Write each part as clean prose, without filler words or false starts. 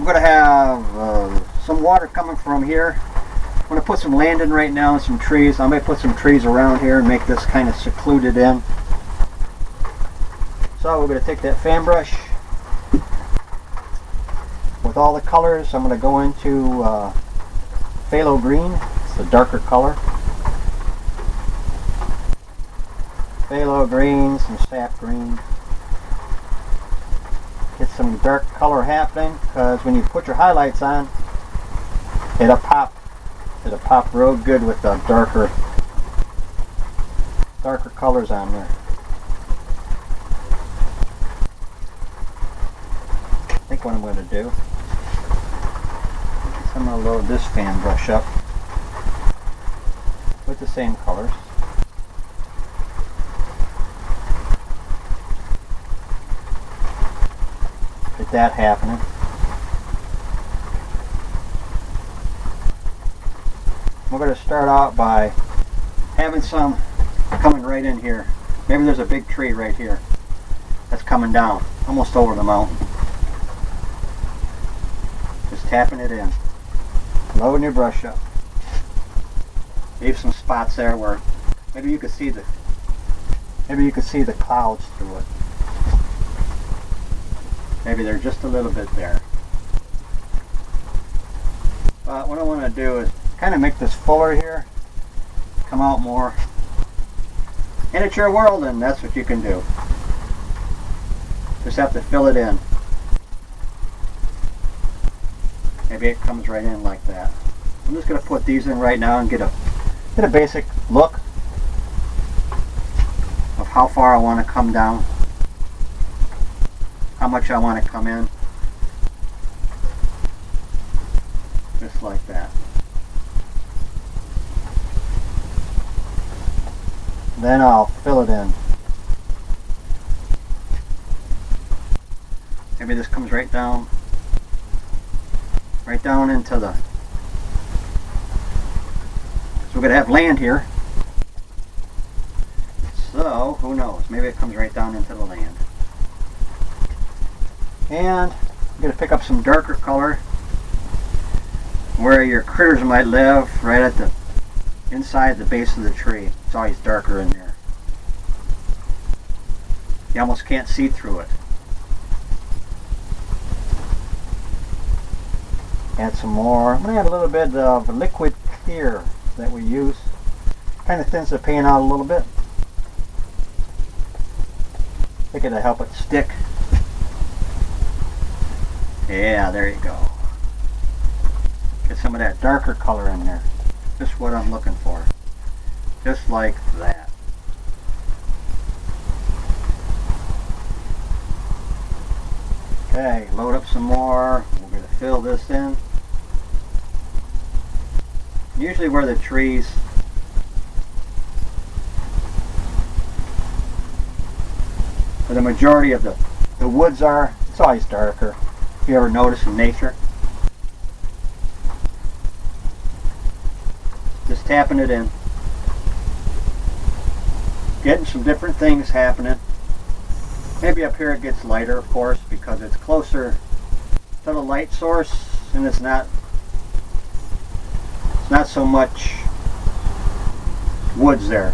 I'm going to have some water coming from here. I'm going to put some land in right now and some trees. I might put some trees around here and make this kind of secluded in. So we're going to take that fan brush with all the colors. I'm going to go into phthalo green. It's the darker color. Phthalo green, some sap green. Get some dark color happening, because when you put your highlights on, it'll pop real good with the darker colors on there. I think what I'm going to do is I'm going to load this fan brush up with the same colors. Get that happening. We're going to start out by having some coming right in here. Maybe there's a big tree right here that's coming down, almost over the mountain. Just tapping it in. Loading your brush up. Leave some spots there where maybe you could see the clouds through it. Maybe they're just a little bit there. But what I want to do is kind of make this fuller here, come out more. And it's your world, and that's what you can do. Just have to fill it in. Maybe it comes right in like that. I'm just going to put these in right now and get a basic look of how far I want to come down, how much I want to come in. Just like that. Then I'll fill it in. Maybe this comes right down into the, so we're going to have land here. So, who knows? Maybe it comes right down into the land. And I'm going to pick up some darker color where your critters might live, right at the inside the base of the tree. It's always darker in there. You almost can't see through it. Add some more. I'm going to add a little bit of liquid clear that we use. Kind of thins the paint out a little bit. I think it'll help it stick. Yeah, there you go. Get some of that darker color in there. Just what I'm looking for. Just like that. Okay, load up some more. We're going to fill this in. Usually where the trees where the majority of the woods are, it's always darker. If you ever notice in nature. Just tapping it in. Getting some different things happening. Maybe up here it gets lighter, of course, because it's closer to the light source and it's not so much woods there.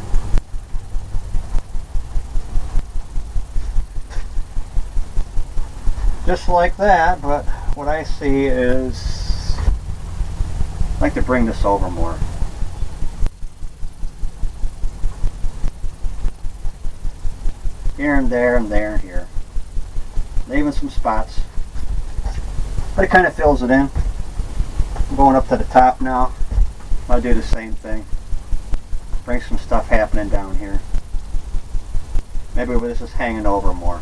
Just like that, but what I see is I'd like to bring this over more. Here and there and there and here. Leaving some spots. But it kind of fills it in. I'm going up to the top now. I'll do the same thing. Bring some stuff happening down here. Maybe this is hanging over more.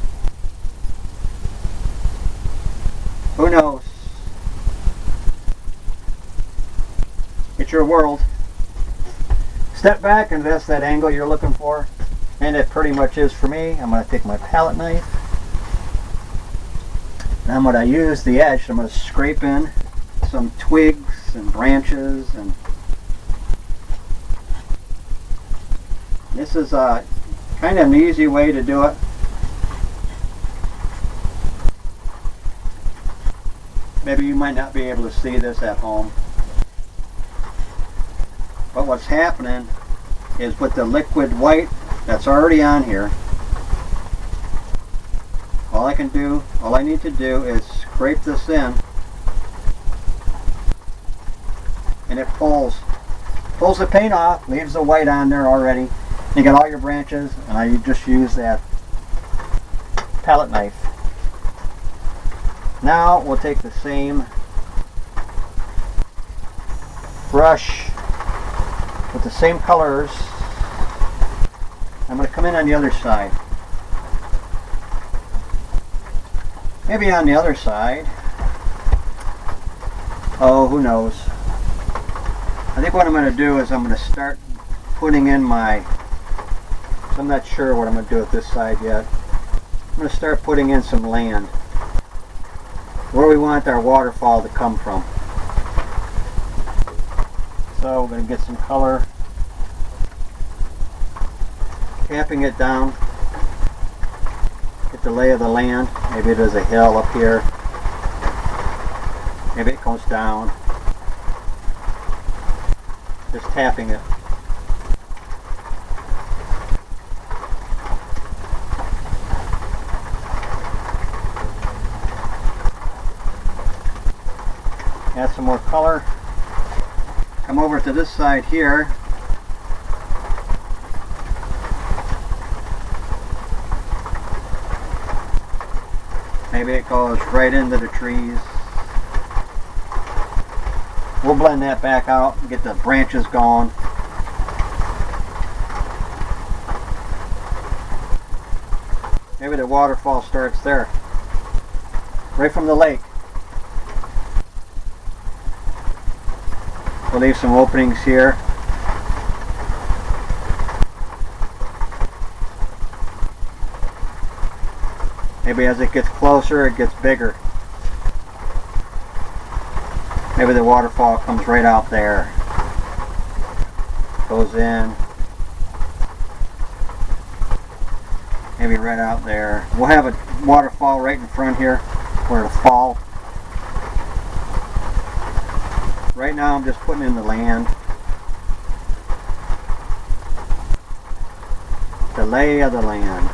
Who knows? It's your world. Step back and that's that angle you're looking for. And it pretty much is for me. I'm going to take my palette knife. And I'm going to use the edge. I'm going to scrape in some twigs and branches. And this is kind of an easy way to do it. Maybe you might not be able to see this at home. But what's happening is with the liquid white that's already on here, all I need to do is scrape this in, and it pulls the paint off, leaves the white on there already. You got all your branches, and I just use that palette knife. Now we'll take the same brush with the same colors. I'm going to come in on the other side. Maybe on the other side. Oh, who knows. I think what I'm going to do is I'm going to start putting in my, so I'm not sure what I'm going to do with this side yet. I'm going to start putting in some land where we want our waterfall to come from. So we're going to get some color, tapping it down, get the lay of the land. Maybe there's a hill up here, maybe it goes down. Just tapping it. Add some more color. Come over to this side here. Maybe it goes right into the trees. We'll blend that back out and get the branches going. Maybe the waterfall starts there, right from the lake. We'll leave some openings here. Maybe as it gets closer, it gets bigger. Maybe the waterfall comes right out there. Goes in. Maybe right out there. We'll have a waterfall right in front here where it'll fall. Right now I'm just putting in the land. The lay of the land.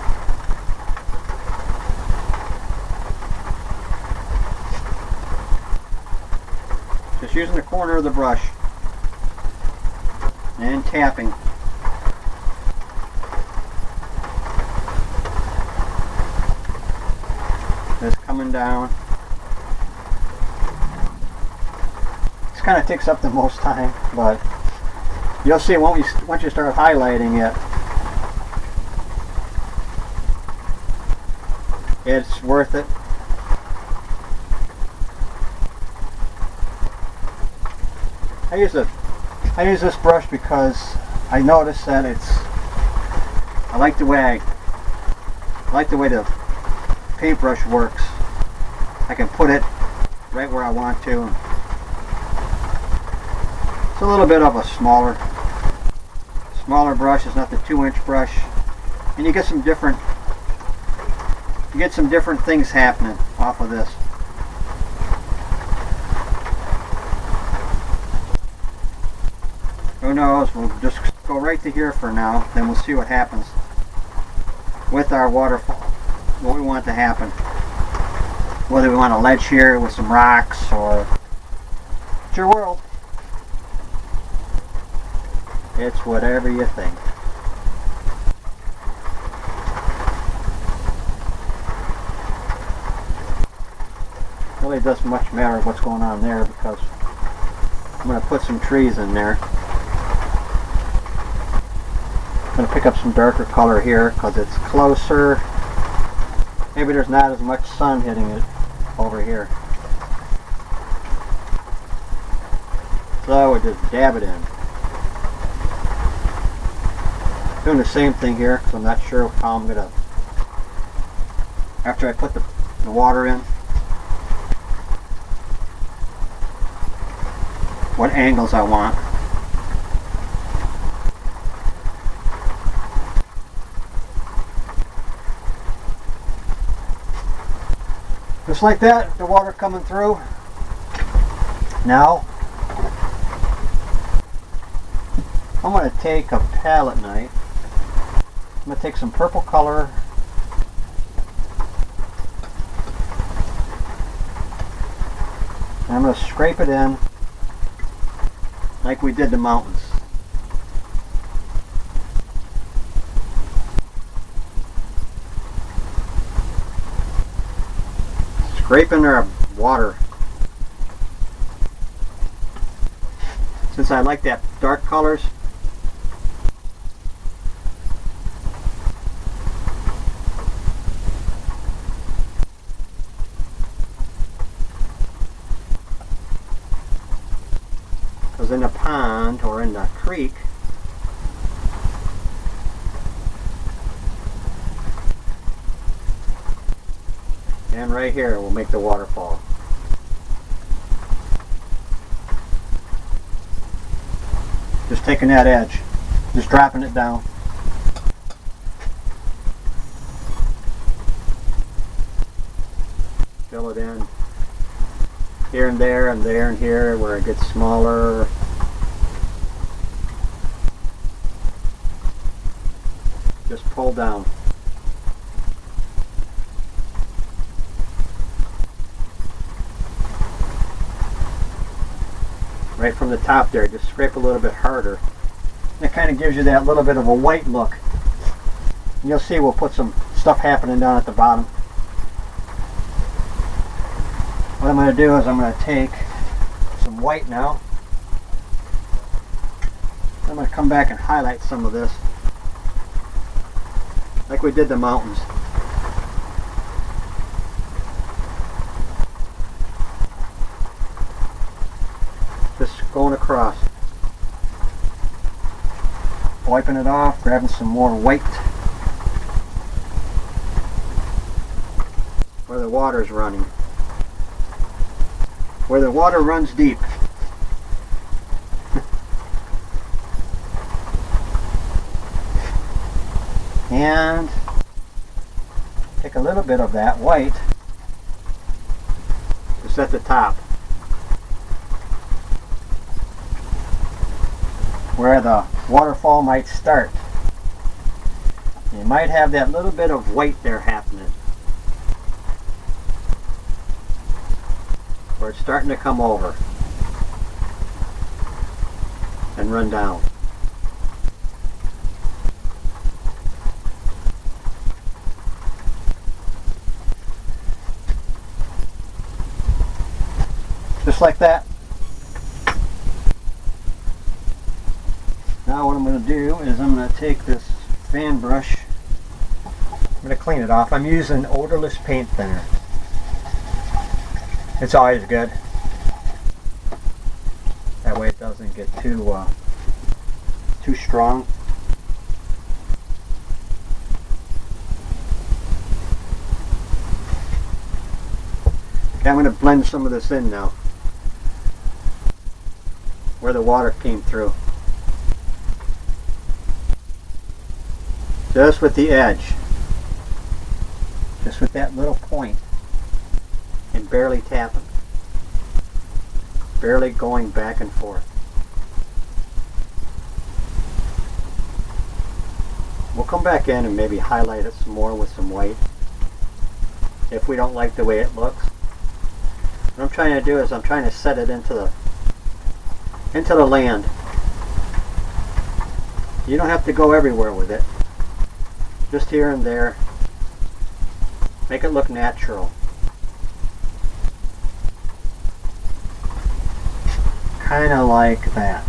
Just using the corner of the brush and tapping. Just coming down. This kind of takes up the most time, but you'll see once you start highlighting it, it's worth it. I use this brush because I noticed that I like the way the paintbrush works. I can put it right where I want to. It's a little bit of a smaller brush. It's not the 2-inch brush, and you get some different things happening off of this. Who knows, we'll just go right to here for now, then we'll see what happens with our waterfall, what we want to happen. Whether we want a ledge here with some rocks, or it's your world. It's whatever you think. Really doesn't much matter what's going on there, because I'm going to put some trees in there. I'm going to pick up some darker color here because it's closer. Maybe there's not as much sun hitting it over here. So we just dab it in. Doing the same thing here because I'm not sure how I'm going to, after I put the water in, what angles I want. Just like that, the water coming through. Now, I'm going to take a palette knife. I'm going to take some purple color. And I'm going to scrape it in like we did the mountains. Scraping their water. Since I like that dark colors, because in the pond or in the creek, and right here will make the waterfall. Just taking that edge, just dropping it down. Fill it in here and there and there and here where it gets smaller. Just pull down. Right from the top there, just scrape a little bit harder. That kind of gives you that little bit of a white look. And you'll see we'll put some stuff happening down at the bottom. What I'm going to do is I'm going to take some white now. I'm going to come back and highlight some of this, like we did the mountains. Just going across, wiping it off, grabbing some more white where the water's running, where the water runs deep. And take a little bit of that white just at the top, where the waterfall might start. You might have that little bit of white there happening, where it's starting to come over and run down. Just like that. Now what I'm going to do is I'm going to take this fan brush, I'm going to clean it off. I'm using odorless paint thinner. It's always good. That way it doesn't get too strong. Okay, I'm going to blend some of this in now, where the water came through. Just with the edge. Just with that little point. And barely tapping. Barely going back and forth. We'll come back in and maybe highlight it some more with some white, if we don't like the way it looks. What I'm trying to do is I'm trying to set it into the land. You don't have to go everywhere with it. Just here and there. Make it look natural. Kind of like that.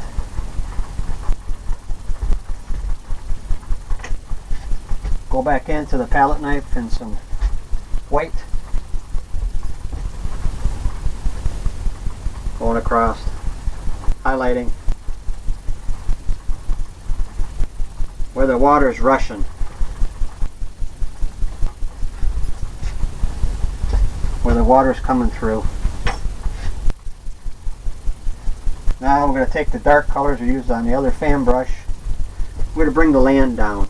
Go back into the palette knife and some white. Going across. Highlighting. Where the water's rushing. Where the water's coming through. Now we're going to take the dark colors we used on the other fan brush. We're going to bring the land down.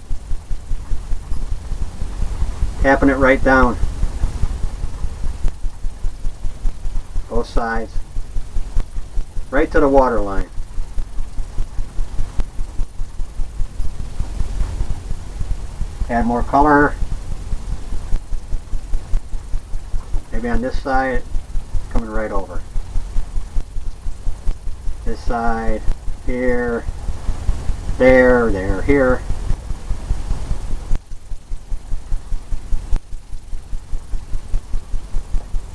Tapping it right down. Both sides. right to the water line. Add more color. Maybe on this side, coming right over. This side, here, there, here.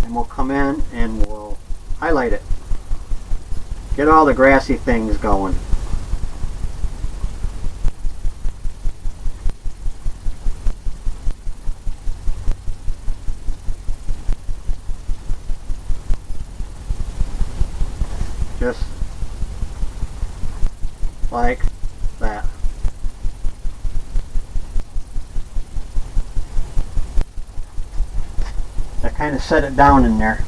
And we'll come in and we'll highlight it. Get all the grassy things going. Just like that. I kind of set it down in there.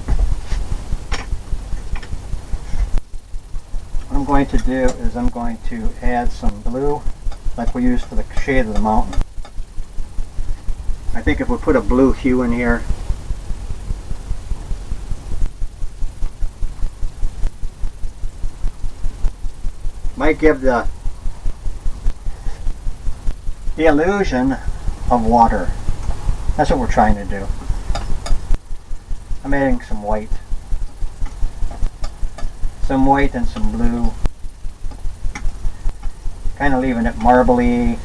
What I'm going to do is I'm going to add some blue like we used for the shade of the mountain. I think if we put a blue hue in here, might give the illusion of water. That's what we're trying to do. I'm adding some white. Some white and some blue. Kind of leaving it marbly.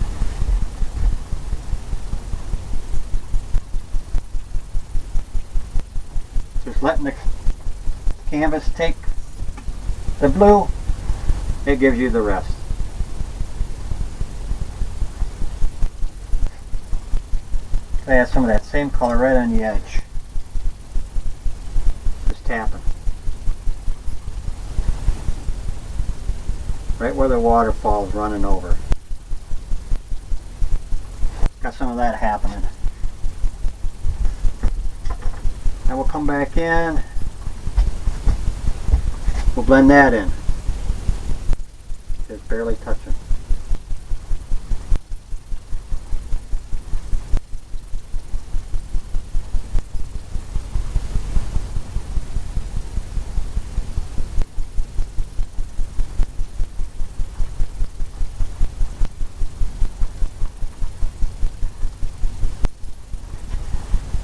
Just letting the canvas take the blue. It gives you the rest. I add some of that same color right on the edge. Just tapping. Right where the waterfall is running over. Got some of that happening. Now we'll come back in. We'll blend that in. Just barely touching.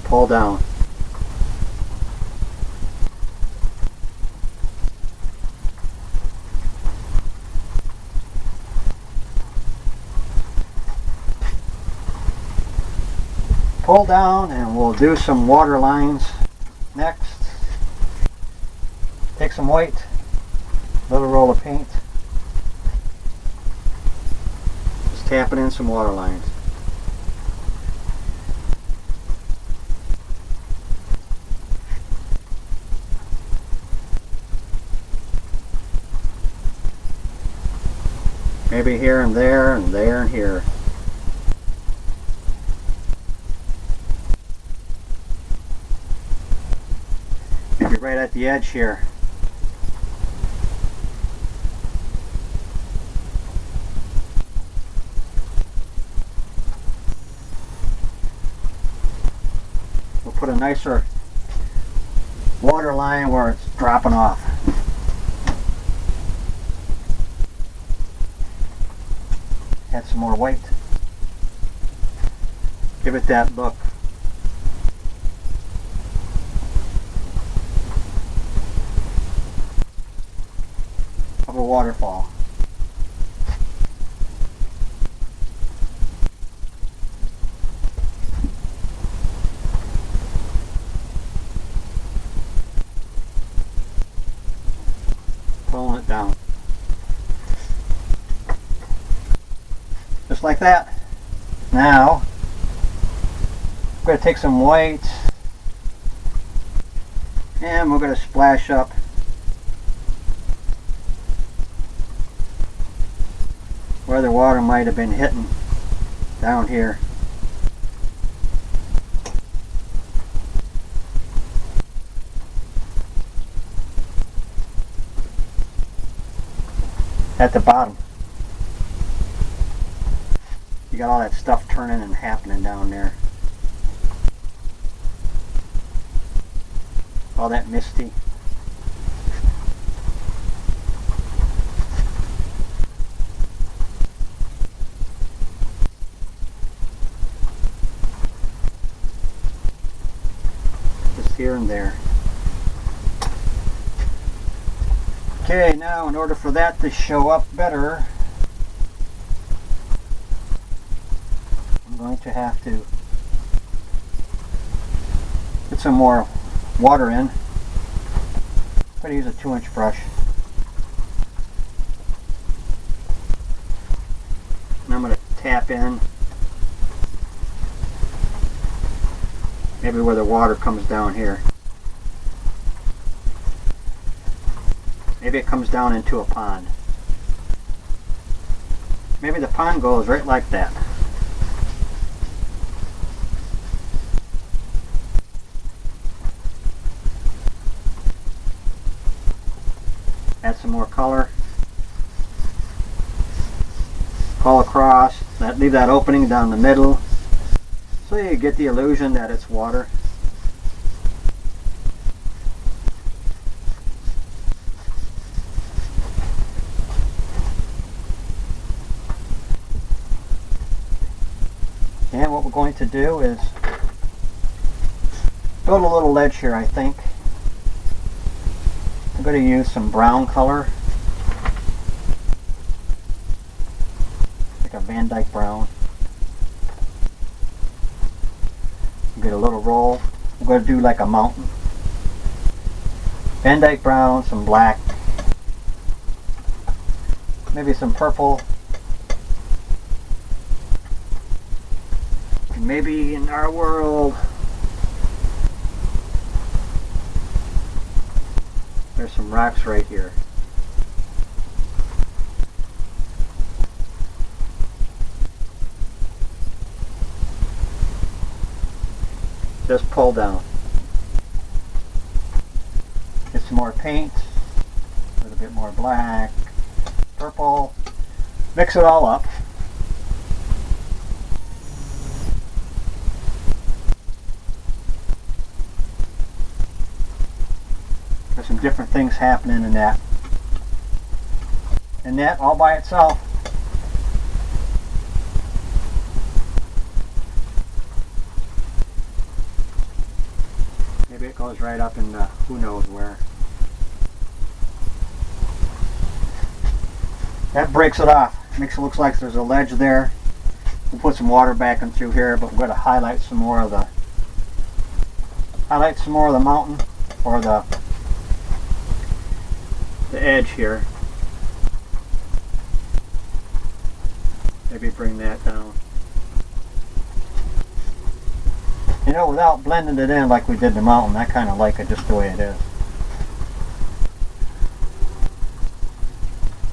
Pull down. Pull down, and we'll do some water lines next. Take some white, little roll of paint. Just tapping in some water lines. Maybe here and there and there and here. Maybe right at the edge here. We'll put a nicer water line where it's dropping off. Add some more white. Give it that look. Of a waterfall. Pulling it down. Just like that. Now, I'm going to take some white and we're going to splash up where the water might have been hitting down here. At the bottom. You got all that stuff turning and happening down there. All that misty. here and there. Okay, now in order for that to show up better, I'm going to have to get some more water in. I'm going to use a 2-inch brush. And I'm going to tap in maybe where the water comes down here. Maybe it comes down into a pond. Maybe the pond goes right like that. Add some more color. All across. Leave that opening down the middle so you get the illusion that it's water. And what we're going to do is build a little ledge here, I think. I'm going to use some brown color, like a Van Dyke brown. Get a little roll. I'm going to do like a mountain. Van Dyke brown, some black, maybe some purple. Maybe in our world there's some rocks right here. Just pull down. Get some more paint, a little bit more black, purple. Mix it all up. There's some different things happening in that. And that all by itself. Maybe it goes right up in the who knows where. That breaks it off. Makes it look like there's a ledge there. We'll put some water back in through here, but we're going to highlight some more of the mountain or the edge here. Maybe bring that down. You know, without blending it in like we did the mountain, I kind of like it just the way it is.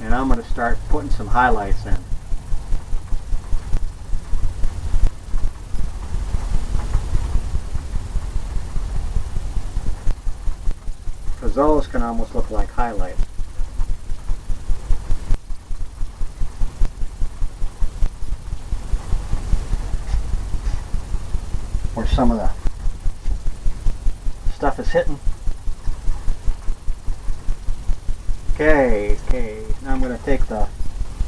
And I'm going to start putting some highlights in. Because those can almost look like highlights. Where some of the stuff is hitting. Okay, now I'm going to take the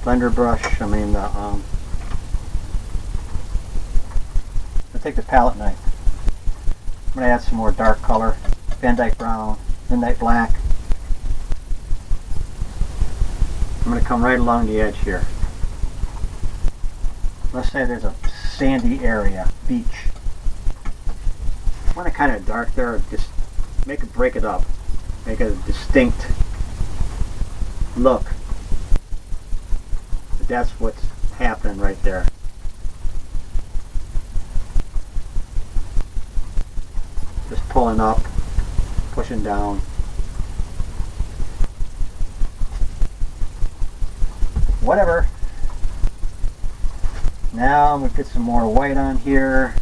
blender brush, I'll take the palette knife. I'm going to add some more dark color, Van Dyke brown, Van Dyke black. I'm going to come right along the edge here. Let's say there's a sandy area, beach. I want it kind of dark there, just break it up, make it a distinct look. But that's what's happening right there. Just pulling up, pushing down. Whatever. Now I'm going to get some more white on here.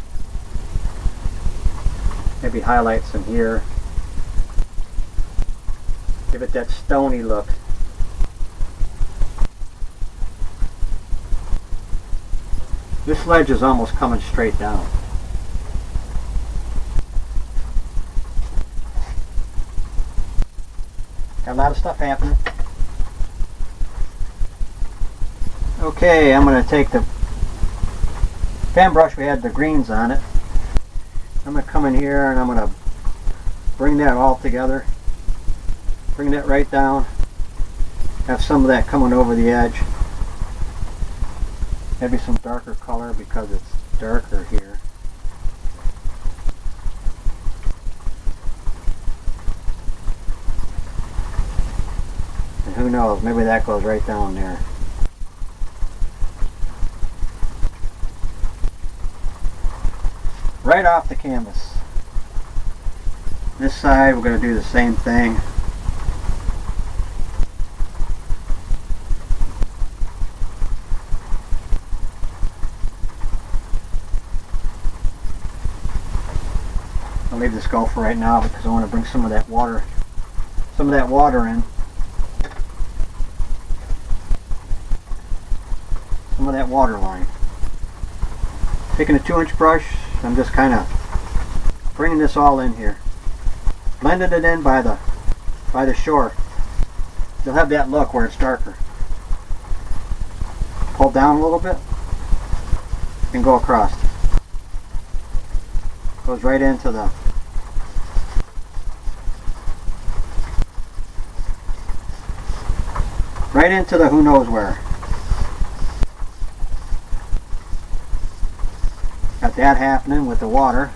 Maybe highlight some here. Give it that stony look. This ledge is almost coming straight down. Got a lot of stuff happening. Okay, I'm going to take the fan brush, we had the greens on it. I'm going to come in here and I'm going to bring that all together. Bring that right down. Have some of that coming over the edge. Maybe some darker color because it's darker here. And who knows, maybe that goes right down there. Right off the canvas. This side we're going to do the same thing. I'll leave this go for right now because I want to bring some of that water in. Some of that water line. Taking a 2-inch brush, I'm just kind of bringing this all in here. Blended it in by the shore. You'll have that look where it's darker. Pull down a little bit and go across. Goes right into the who knows where. Got that happening with the water.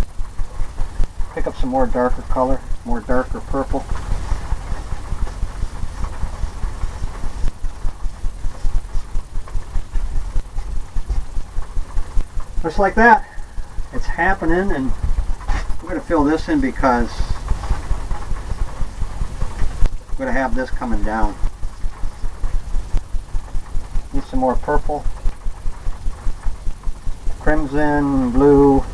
Pick up some more darker color, more darker purple. Just like that. It's happening, and we're going to fill this in because we're going to have this coming down. Need some more purple. Crimson, blue.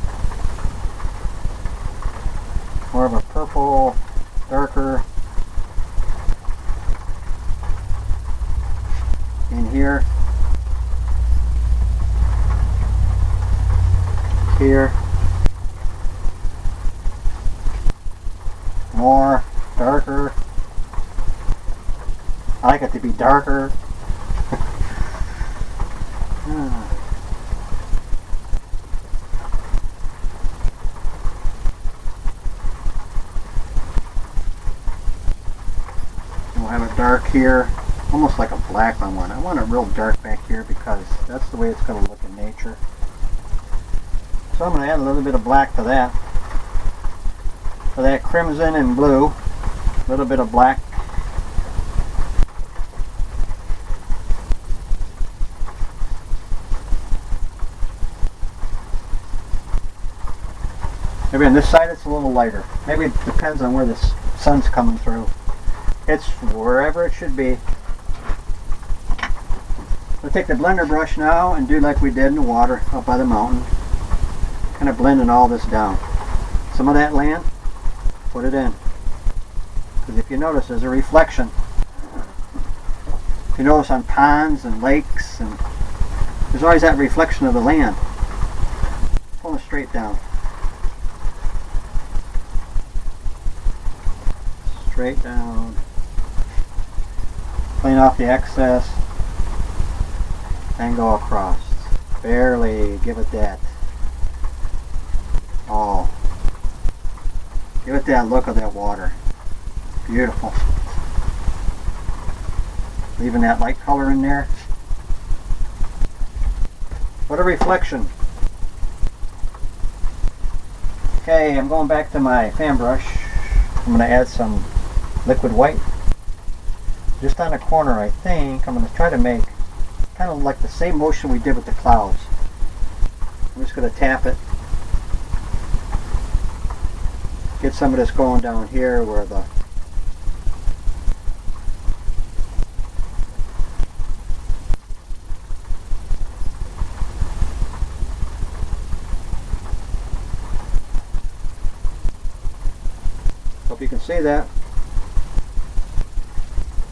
More of a purple, darker. In here. Here. More darker. I like it to be darker. We'll have it dark here, almost like a black on one. I want it real dark back here because that's the way it's going to look in nature. So I'm going to add a little bit of black to that. For that crimson and blue, a little bit of black. Maybe on this side it's a little lighter. Maybe it depends on where the sun's coming through. It's wherever it should be. We'll take the blender brush now and do like we did in the water up by the mountain. Kind of blending all this down. Some of that land, put it in. Because if you notice, there's a reflection. If you notice on ponds and lakes, and there's always that reflection of the land. Pull it straight down. Straight down. Clean off the excess. And go across. Barely give it that. Oh. Give it that look of that water. Beautiful. Leaving that light color in there. What a reflection. Okay, I'm going back to my fan brush. I'm going to add some liquid white. Just on the corner, I think. I'm going to try to make kind of like the same motion we did with the clouds. I'm just going to tap it. Get some of this going down here where the hope you can see that.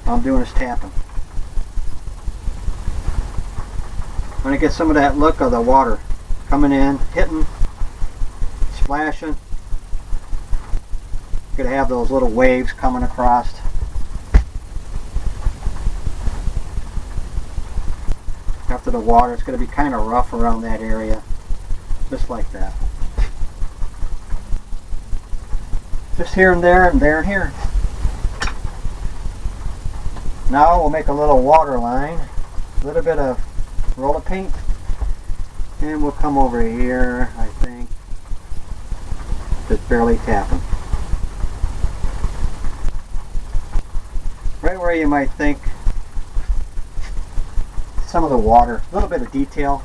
All I'm doing is tapping. I'm going to get some of that look of the water coming in, hitting, splashing. Going to have those little waves coming across. After the water, it's going to be kind of rough around that area, just like that. Just here and there and there and here. Now we'll make a little water line, a little bit of roller paint, and we'll come over here, I think, just barely tapping. Right where you might think some of the water, a little bit of detail,